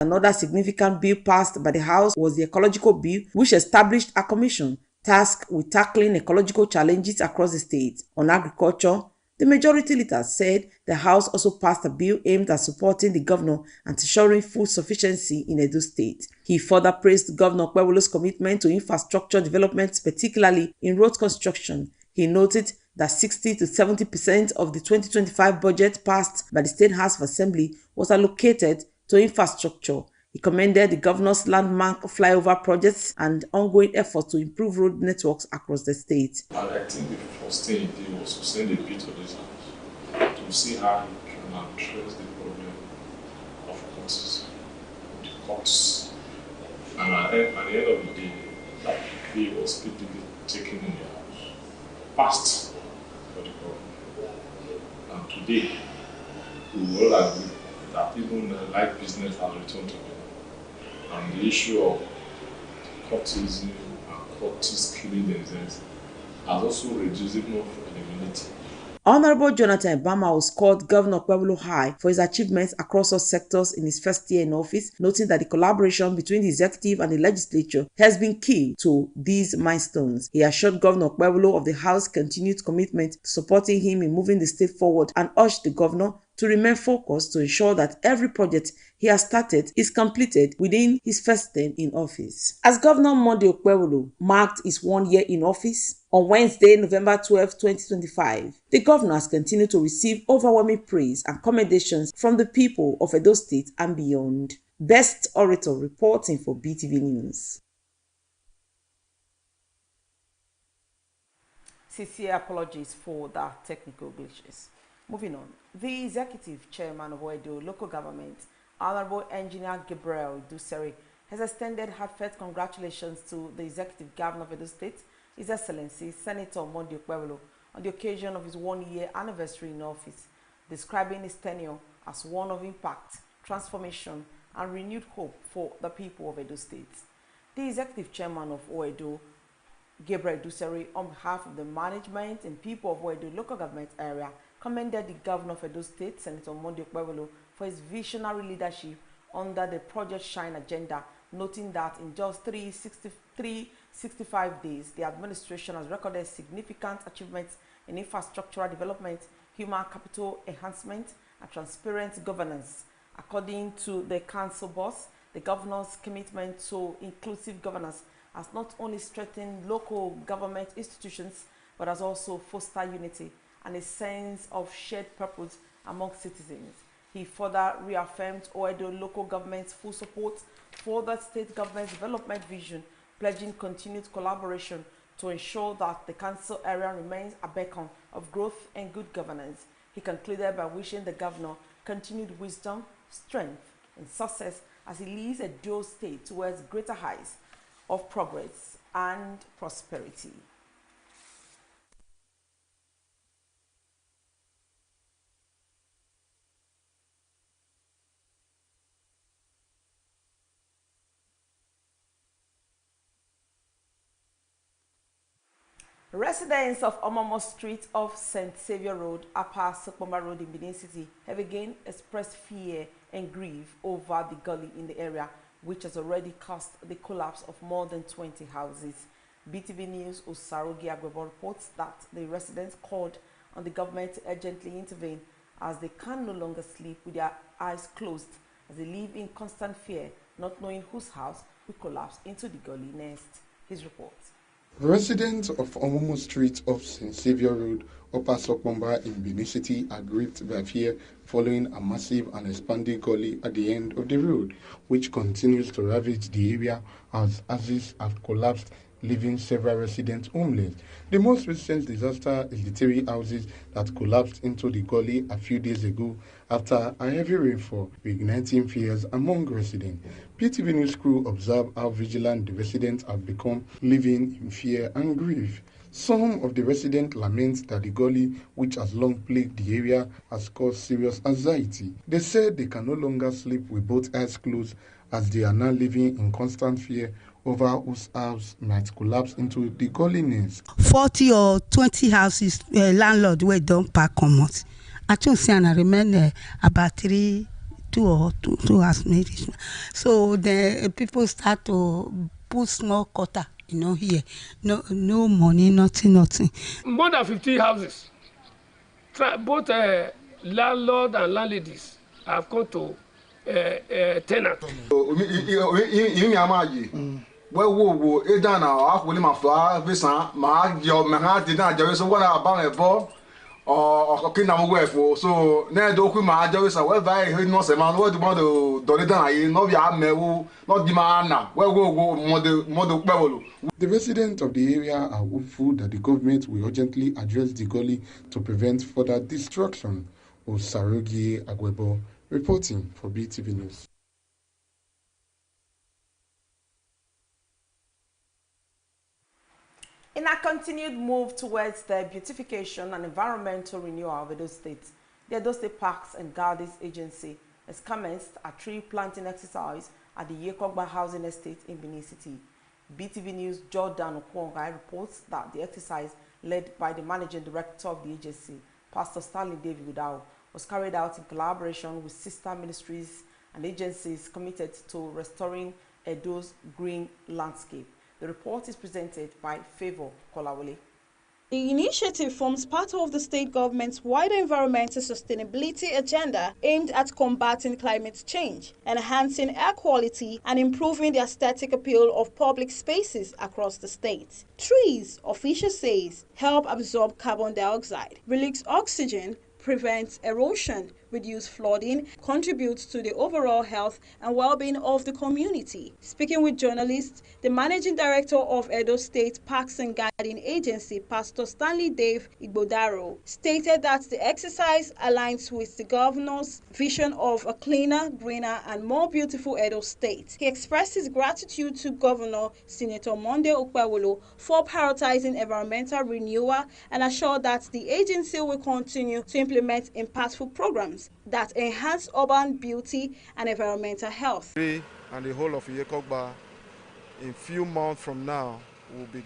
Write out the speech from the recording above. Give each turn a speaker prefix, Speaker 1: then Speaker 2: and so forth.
Speaker 1: Another significant bill passed by the House was the Ecological Bill, which established a commission tasked with tackling ecological challenges across the state. On agriculture, the majority leader said the House also passed a bill aimed at supporting the governor and ensuring food sufficiency in Edo State. He further praised Governor Okpebholo's commitment to infrastructure development, particularly in road construction. He noted that 60 to 70% of the 2025 budget passed by the State House of Assembly was allocated to infrastructure. He commended the governor's landmark flyover projects and ongoing efforts to improve road networks across the state.
Speaker 2: And I think the first thing he did was to send a bill to this house to see how he can address the problem of courts. And at the end of the day, that bill was speedily taken in the house, passed for the government. And today, we will agree that even light business has returned to them. And the issue of courtism and courtists killing themselves has also reduced it more for eliminating.
Speaker 1: Honorable Jonathan Bama scored Governor Okpebholo high for his achievements across all sectors in his first year in office, noting that the collaboration between the executive and the legislature has been key to these milestones. He assured Governor Okpebholo of the House's continued commitment to supporting him in moving the state forward and urged the governor to remain focused to ensure that every project he has started is completed within his first term in office. As Governor Monday Okpebholo marked his 1 year in office on Wednesday, November 12, 2025, the governor has continued to receive overwhelming praise and commendations from the people of Edo State and beyond. Best Orator reporting for BeeTv News. Sincere apologies for the technical glitches. Moving on, the executive chairman of Oedo local government, Honorable Engineer Gabriel Duseri, has extended heartfelt congratulations to the executive governor of Edo State, His Excellency Senator Monday Okpebholo, on the occasion of his 1 year anniversary in office, describing his tenure as one of impact, transformation, and renewed hope for the people of Edo State. The executive chairman of Oedo, Gabriel Duseri, on behalf of the management and people of Oedo local government area, commended the governor of Edo State, Senator Monday Okpebholo, for his visionary leadership under the Project Shine agenda, noting that in just 365 days, the administration has recorded significant achievements in infrastructural development, human capital enhancement, and transparent governance. According to the council boss, the governor's commitment to inclusive governance has not only strengthened local government institutions, but has also fostered unity and a sense of shared purpose among citizens. He further reaffirmed Oedo local government's full support for the state government's development vision, pledging continued collaboration to ensure that the council area remains a beacon of growth and good governance. He concluded by wishing the governor continued wisdom, strength, and success as he leads Edo State towards greater heights of progress and prosperity. Residents of Omomo Street off St. Saviour Road, Upper 6PM Road in Benin City have again expressed fear and grief over the gully in the area, which has already caused the collapse of more than 20 houses. BeeTv News Osarogi Agbebo reports that the residents called on the government to urgently intervene as they can no longer sleep with their eyes closed as they live in constant fear, not knowing whose house will collapse into the gully next. His report.
Speaker 3: Residents of Omomo Street off St. Saviour Road, Upper 6PM in Benin City are gripped by fear following a massive and expanding gully at the end of the road, which continues to ravage the area as houses have collapsed, leaving several residents homeless. The most recent disaster is the 3 houses that collapsed into the gully a few days ago after a heavy rainfall, igniting fears among residents. BeeTv News crew observed how vigilant the residents have become, living in fear and grief. Some of the residents lament that the gully, which has long plagued the area, has caused serious anxiety. They said they can no longer sleep with both eyes closed as they are now living in constant fear over whose house might collapse into the gully next.
Speaker 4: 40 or 20 houses landlord wey don pack comot. I think say I remain about 3 or 2 hours maybe. So the people start to put small quarter, here. No money, nothing.
Speaker 5: More than 50 houses. Both landlord and landladies have come to tenants.
Speaker 6: Well, it done now. I will my fly, Visa, my job, my heart did not just what about a ball or Kinam Wefo. So, Nedo, my job is a well, I heard no man. What about the Doridan? No, Yamu, not Dimana. Where will go model Pebble?
Speaker 3: The residents of the area are hopeful that the government will urgently address the gully to prevent further destruction. Osarogie Agwebo reporting for BeeTv News.
Speaker 1: In a continued move towards the beautification and environmental renewal of Edo State, the Edo State Parks and Gardens Agency has commenced a tree planting exercise at the Yekogba Housing Estate in Benin City. BeeTv News Jordan Okwongai reports that the exercise, led by the managing director of the agency, Pastor Stanley David Udao, was carried out in collaboration with sister ministries and agencies committed to restoring Edo's green landscape. The report is presented by Favor Kolawole.
Speaker 7: The initiative forms part of the state government's wider environmental sustainability agenda aimed at combating climate change, enhancing air quality, and improving the aesthetic appeal of public spaces across the state. Trees, official says, help absorb carbon dioxide, release oxygen, prevents erosion, reduce flooding, contributes to the overall health and well-being of the community. Speaking with journalists, the managing director of Edo State Parks and Garden Agency, Pastor Stanley Dave Igbodaro, stated that the exercise aligns with the governor's vision of a cleaner, greener, and more beautiful Edo State. He expressed his gratitude to Governor Senator Monday Okpewolo for prioritizing environmental renewal and assured that the agency will continue to implement impactful programs that enhance urban beauty and environmental health.
Speaker 8: And the whole of Yekogba, in few months from now, will be